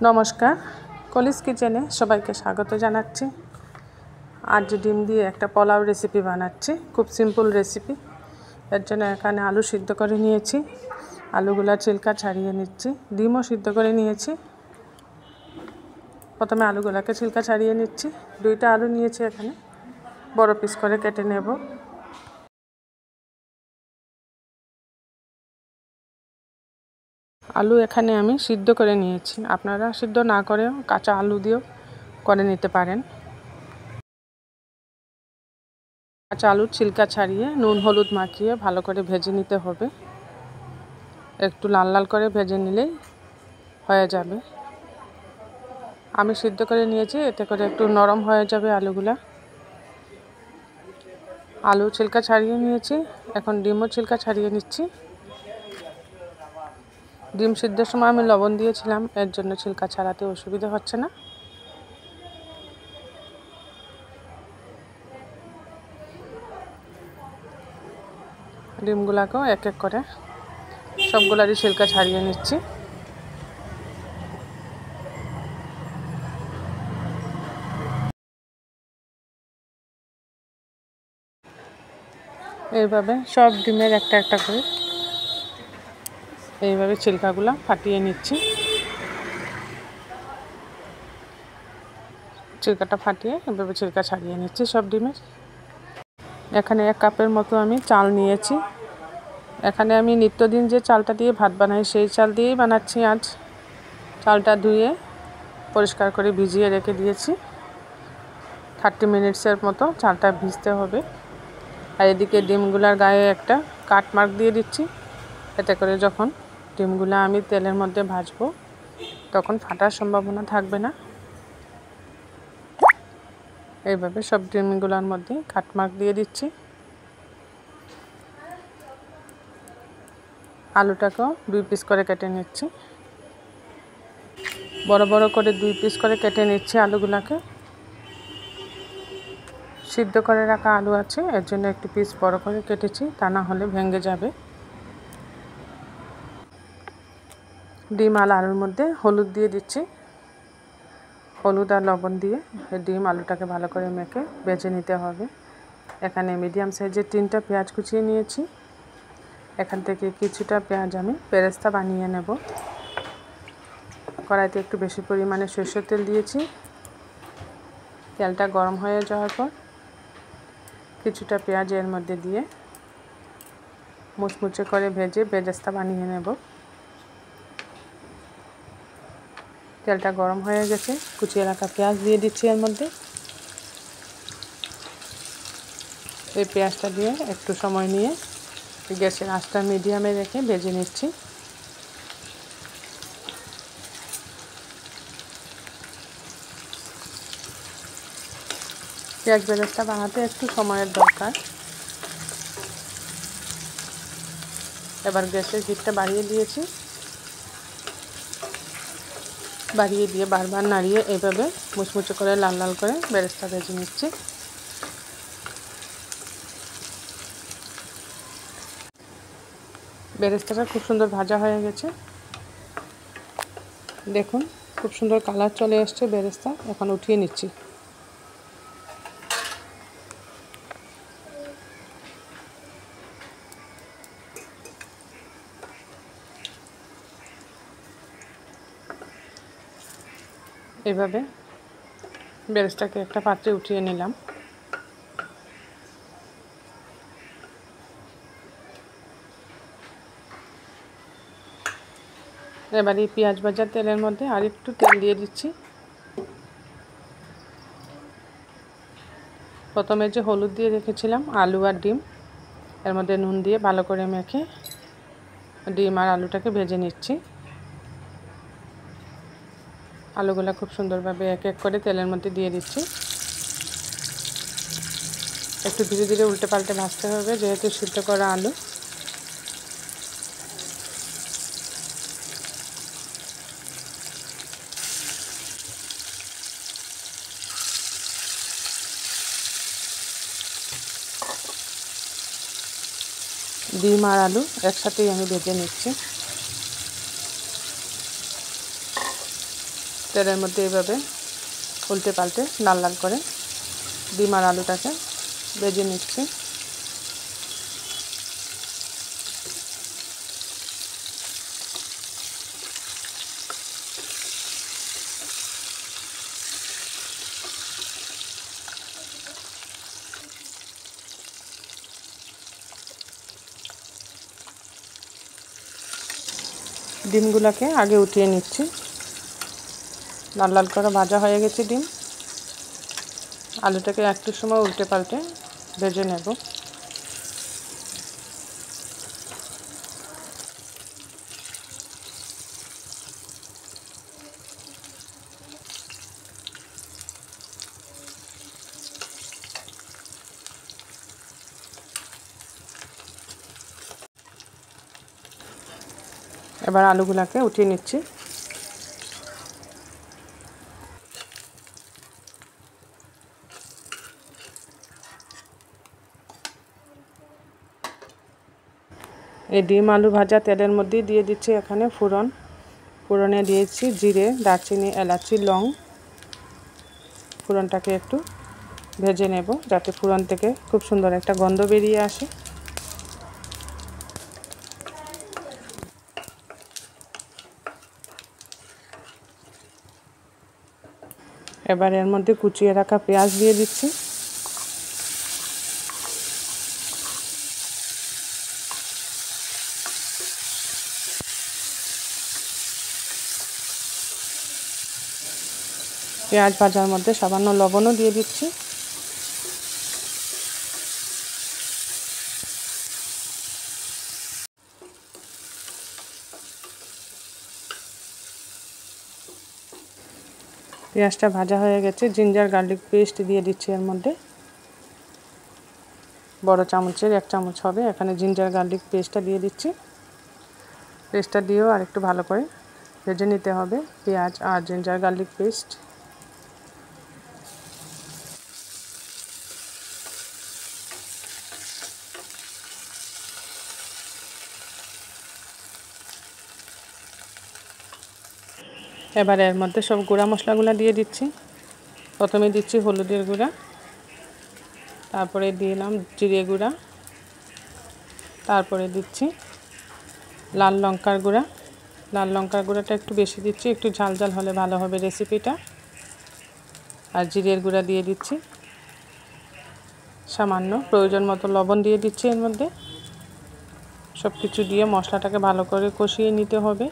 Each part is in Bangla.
নমস্কার, কলিস কিচেনে সবাইকে স্বাগত জানাচ্ছি। আজ ডিম দিয়ে একটা পোলাও রেসিপি বানাচ্ছি, খুব সিম্পল রেসিপি। এর জন্য এখানে আলু সিদ্ধ করে নিয়েছি, আলুগুলা ছিলকা ছাড়িয়ে নিচ্ছি। ডিমও সিদ্ধ করে নিয়েছি। প্রথমে আলুগুলাকে ছিলকা ছাড়িয়ে নিচ্ছি। 2টা আলু নিয়েছি, এখানে বড় পিস করে কেটে নেব। আলু এখানে আমি সিদ্ধ করে নিয়েছি, আপনারা সিদ্ধ না করেও কাঁচা আলু দিয়েও করে নিতে পারেন। কাঁচা আলুর ছিলকা ছাড়িয়ে নুন হলুদ মাখিয়ে ভালো করে ভেজে নিতে হবে। একটু লাল লাল করে ভেজে নিলেই হয়ে যাবে। আমি সিদ্ধ করে নিয়েছি, এতে করে একটু নরম হয়ে যাবে আলুগুলা। আলু ছিলকা ছাড়িয়ে নিয়েছি, এখন ডিমও ছিলকা ছাড়িয়ে নিচ্ছি। ডিম সিদ্ধের সময় আমি লবণ দিয়েছিলাম, এর জন্য ছিলকা ছাড়াতে অসুবিধা হচ্ছে না। ডিমগুলাকেও এক এক করে সবগুলারই ছিলকা ছাড়িয়ে নিচ্ছি। এইভাবে সব ডিমের একটা একটা করে এইভাবে ছিলকাগুলো ফাটিয়ে নিচ্ছি। ছিলকাটা ফাটিয়ে এভাবে ছিলকা ছাড়িয়ে নিচ্ছি সব ডিমের। এখানে 1 কাপের মতো আমি চাল নিয়েছি। এখানে আমি নিত্যদিন যে চালটা দিয়ে ভাত বানাই সেই চাল দিয়েই বানাচ্ছি আজ। চালটা ধুয়ে পরিষ্কার করে ভিজিয়ে রেখে দিয়েছি। 30 মিনিটসের মতো চালটা ভিজতে হবে। আর এদিকে ডিমগুলার গায়ে একটা কাট মার্ক দিয়ে দিচ্ছি, এতে করে যখন ডিমগুলো আমি তেলের মধ্যে ভাজবো তখন ফাটার সম্ভাবনা থাকবে না। এইভাবে সব ডিমগুলোর মধ্যে কাট মার্ক দিয়ে দিচ্ছি। আলুটাকেও 2 পিস করে কেটে নিচ্ছি। বড় বড় করে 2 পিস করে কেটে নিচ্ছি আলুগুলোকে। সিদ্ধ করে রাখা আলু আছে, এর জন্য একটু পিস বড় করে কেটেছি, তা না হলে ভেঙে যাবে। ডিম আর আলুর মধ্যে হলুদ দিয়ে দিচ্ছি। হলুদ আর লবণ দিয়ে ডিম আলুটাকে ভালো করে মেখে ভেজে নিতে হবে। এখানে মিডিয়াম সাইজের 3টা পেঁয়াজ কুচিয়ে নিয়েছি। এখান থেকে কিছুটা পেঁয়াজ আমি বেরেস্তা বানিয়ে নেব। কড়াইতে একটু বেশি পরিমাণে সরষের তেল দিয়েছি। তেলটা গরম হয়ে যাওয়ার পর কিছুটা পেঁয়াজ এর মধ্যে দিয়ে মুচমুচে করে ভেজে বেরেস্তা বানিয়ে নেব। তেলটা গরম হয়ে গেছে, কুচিয়ে রাখা পেঁয়াজ দিয়ে দিচ্ছি এর মধ্যে। এই পেঁয়াজটা দিয়ে একটু সময় নিয়ে গ্যাসের আঁচটা মিডিয়ামে রেখে ভেজে নিচ্ছি। পেঁয়াজ বেরেস্তা বানাতে একটু সময়ের দরকার। এবার গ্যাসের হিটটা বাড়িয়ে দিয়েছি। বাড়িয়ে দিয়ে বারবার নাড়িয়ে এভাবে মুচমুচে করে লাল লাল করে বেরেস্তা ভেজে নিচ্ছি। বেরেস্তাটা খুব সুন্দর ভাজা হয়ে গেছে, দেখুন খুব সুন্দর কালার চলে এসছে বেরেস্তা। এখন উঠিয়ে নিচ্ছি। এভাবে বেরেস্তাকে একটা পাত্রে উঠিয়ে নিলাম। এবার এই পেঁয়াজ ভাজার তেলের মধ্যে আর একটু তেল দিয়ে দিচ্ছি। প্রথমে যে হলুদ দিয়ে রেখেছিলাম আলু আর ডিম, এর মধ্যে নুন দিয়ে ভালো করে মেখে ডিম আর আলুটাকে ভেজে নিচ্ছি। আলুগুলো খুব সুন্দরভাবে এক এক করে তেলের মধ্যে দিয়ে দিচ্ছি। একটু ধীরে ধীরে উল্টে পাল্টে ভাজতে হবে, যেহেতু সিদ্ধ করা আলু। ডিম আর আলু একসাথেই আমি ভেজে নিচ্ছি। তেলের মধ্যে এইভাবে উল্টে পাল্টে লাল লাল করে ডিম আর আলুটাকে ভেজে নিচ্ছি। ডিমগুলোকে আগে উঠিয়ে নিচ্ছি। লাল লাল করে ভাজা হয়ে গেছে ডিম। আলুটাকে একটু সময় উল্টে পাল্টে ভেজে নেব। এবার আলুগুলোকে উঠিয়ে নিচ্ছি। এই ডিম আলু ভাজা তেলের মধ্যেই দিয়ে দিচ্ছি এখানে ফোড়নে দিয়েছি জিরে, দারচিনি, এলাচি, লং। ফোড়নটাকে একটু ভেজে নেব যাতে ফোড়ন থেকে খুব সুন্দর একটা গন্ধ বেরিয়ে আসে। এবার এর মধ্যে কুচিয়ে রাখা পেঁয়াজ দিয়ে দিচ্ছি। পেঁয়াজ ভাজার মধ্যে সামান্য লবণও দিয়ে দিচ্ছি। পেঁয়াজটা ভাজা হয়ে গেছে। জিঞ্জার গার্লিক পেস্ট দিয়ে দিচ্ছি এর মধ্যে। বড় চামচের 1 চামচ হবে। এখানে জিঞ্জার গার্লিক পেস্টটা দিয়ে দিচ্ছি। পেস্টটা দিয়েও আরেকটু ভালো করে ভেজে নিতে হবে পেঁয়াজ আর জিঞ্জার গার্লিক পেস্ট। এবার এর মধ্যে সব গুঁড়া মশলাগুলো দিয়ে দিচ্ছি। প্রথমে দিচ্ছি হলুদের গুঁড়া, তারপরে দিলাম জিরে গুঁড়া, তারপরে দিচ্ছি লাল লঙ্কার গুঁড়া। লাল লঙ্কার গুঁড়াটা একটু বেশি দিচ্ছি, একটু ঝাল ঝাল হলে ভালো হবে রেসিপিটা। আর জিরের গুঁড়া দিয়ে দিচ্ছি সামান্য, প্রয়োজন মতো লবণ দিয়ে দিচ্ছি এর মধ্যে। সব কিছু দিয়ে মশলাটাকে ভালো করে কষিয়ে নিতে হবে।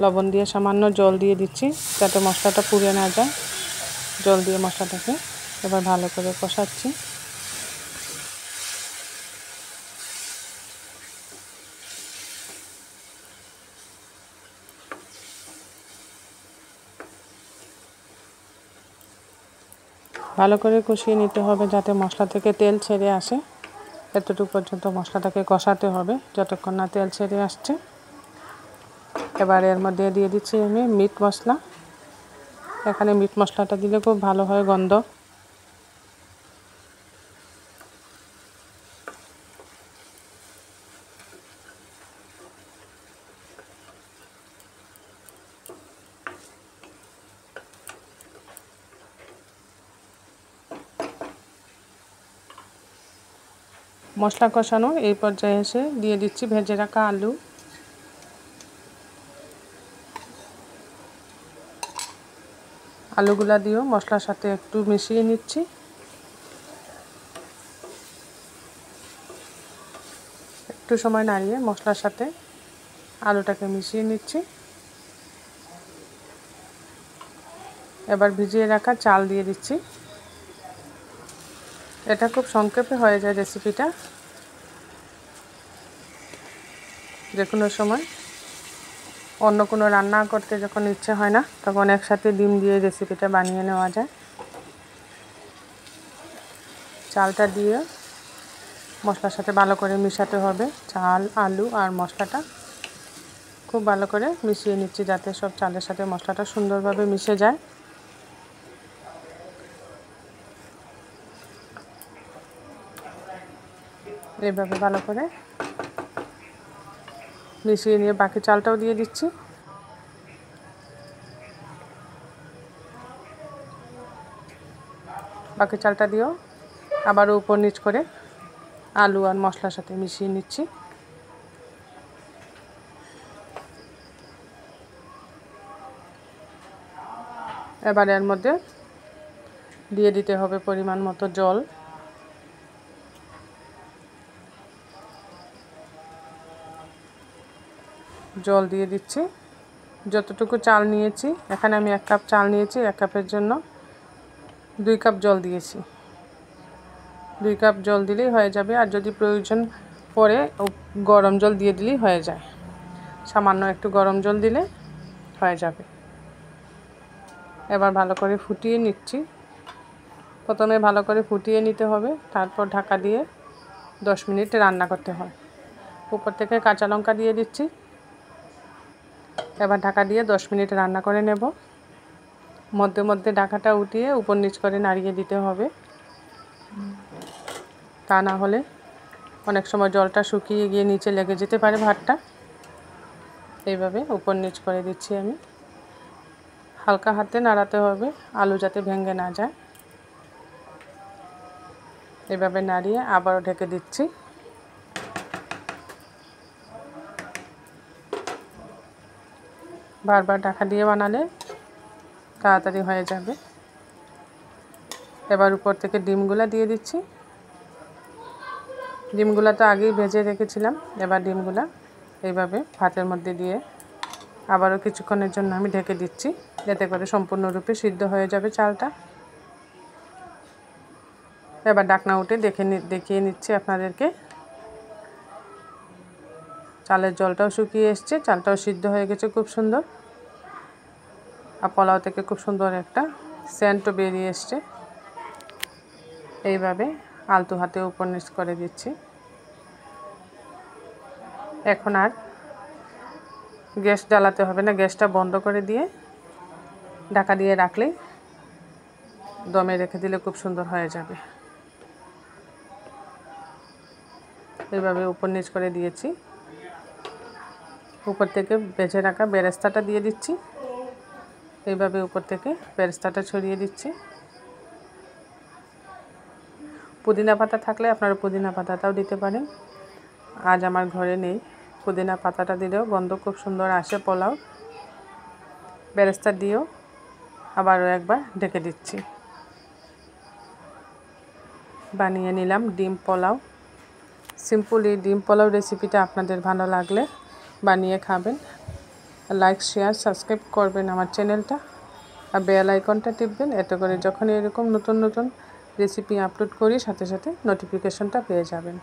লবণ দিয়ে সামান্য জল দিয়ে দিচ্ছি যাতে মশলাটা পুড়ে না যায়। জল দিয়ে মশলাটাকে এবার ভালো করে কষাচ্ছি। ভালো করে কষিয়ে নিতে হবে যাতে মশলা থেকে তেল ছেড়ে আসে। এতটুকু পর্যন্ত মশলাটাকে কষাতে হবে যতক্ষণ না তেল ছেড়ে আসছে। এবার এর মধ্যে দিয়ে দিচ্ছি আমি মিট মশলা। এখানে মিট মশলাটা দিলে খুব ভালো হয় গন্ধ। মশলা কষানো এই পর্যায়ে এসে দিয়ে দিচ্ছি ভেজে রাখা আলু। আলুগুলা দিয়েও মশলার সাথে একটু মিশিয়ে নিচ্ছি। একটু সময় নাড়িয়ে মশলার সাথে আলুটাকে মিশিয়ে নিচ্ছি। এবার ভিজিয়ে রাখা চাল দিয়ে দিচ্ছি। এটা খুব সংক্ষেপে হয়ে যায় রেসিপিটা। যে কোনো সময় অন্য কোনো রান্না করতে যখন ইচ্ছে হয় না তখন একসাথে ডিম দিয়ে রেসিপিটা বানিয়ে নেওয়া যায়। চালটা দিয়ে মশলার সাথে ভালো করে মিশাতে হবে। চাল, আলু আর মশলাটা খুব ভালো করে মিশিয়ে নিচ্ছি যাতে সব চালের সাথে মশলাটা সুন্দরভাবে মিশে যায়। এইভাবে ভালো করে মিশিয়ে নিয়ে বাকি চালটাও দিয়ে দিচ্ছি। বাকি চালটা দিয়েও আবারও উপর নিচ করে আলু আর মশলার সাথে মিশিয়ে নিচ্ছি। এবার এর মধ্যে দিয়ে দিতে হবে পরিমাণ মতো জল। জল দিয়ে দিচ্ছি যতটুকু চাল নিয়েছি। এখানে আমি 1 কাপ চাল নিয়েছি, 1 কাপের জন্য 2 কাপ জল দিয়েছি। 2 কাপ জল দিলেই হয়ে যাবে, আর যদি প্রয়োজন পড়ে গরম জল দিয়ে দিলেই হয়ে যায়। সামান্য একটু গরম জল দিলে হয়ে যাবে। এবার ভালো করে ফুটিয়ে নিচ্ছি। প্রথমে ভালো করে ফুটিয়ে নিতে হবে, তারপর ঢাকা দিয়ে 10 মিনিট রান্না করতে হয়। উপর থেকে কাঁচা লঙ্কা দিয়ে দিচ্ছি। এবার ঢাকা দিয়ে 10 মিনিট রান্না করে নেব। মধ্যে মধ্যে ঢাকাটা উঠিয়ে উপর নিচ করে নাড়িয়ে দিতে হবে, তা না হলে অনেক সময় জলটা শুকিয়ে গিয়ে নিচে লেগে যেতে পারে ভাতটা। এইভাবে উপর নিচ করে দিচ্ছি আমি। হালকা হাতে নাড়াতে হবে, আলু যাতে ভেঙে না যায়। এভাবে নাড়িয়ে আবারও ঢেকে দিচ্ছি। বারবার ঢাকা দিয়ে বানালে তাড়াতাড়ি হয়ে যাবে। এবার উপর থেকে ডিমগুলো দিয়ে দিচ্ছি। ডিমগুলো তো আগেই ভেজে রেখেছিলাম। এবার ডিমগুলো এইভাবে ভাতের মধ্যে দিয়ে আবারও কিছুক্ষণের জন্য আমি ঢেকে দিচ্ছি, যাতে করে সম্পূর্ণরূপে সিদ্ধ হয়ে যাবে চালটা। এবার ঢাকনা উঠে দেখিয়ে নিচ্ছি আপনাদেরকে। চালের জলটাও শুকিয়ে এসছে, চালটাও সিদ্ধ হয়ে গেছে খুব সুন্দর, আর পোলাও থেকে খুব সুন্দর একটা সেন্টও বেরিয়ে এসছে। এইভাবে আলতো হাতে উপর নিচ করে দিচ্ছি। এখন আর গ্যাস জ্বালাতে হবে না, গ্যাসটা বন্ধ করে দিয়ে ঢাকা দিয়ে রাখলেই, দমে রেখে দিলে খুব সুন্দর হয়ে যাবে। এইভাবে উপর নিচ করে দিয়েছি। উপর থেকে ভেজে রাখা বেরেস্তাটা দিয়ে দিচ্ছি। এইভাবে উপর থেকে বেরেস্তাটা ছড়িয়ে দিচ্ছি। পুদিনা পাতা থাকলে আপনারা পুদিনা পাতাটাও দিতে পারেন। আজ আমার ঘরে নেই, পুদিনা পাতাটা দিলেও গন্ধ খুব সুন্দর আসে পোলাও। বেরেস্তা দিয়েও আবারও একবার ঢেকে দিচ্ছি। বানিয়ে নিলাম ডিম পোলাও। সিম্পল এই ডিম পোলাও রেসিপিটা আপনাদের ভালো লাগলে বানিয়ে খাবেন। লাইক, শেয়ার, সাবস্ক্রাইব করবেন আমার চ্যানেলটা, আর বেল আইকনটা টিপবেন, এতে করে যখন এরকম নতুন নতুন রেসিপি আপলোড করি সাথে সাথে নোটিফিকেশনটা পেয়ে যাবেন।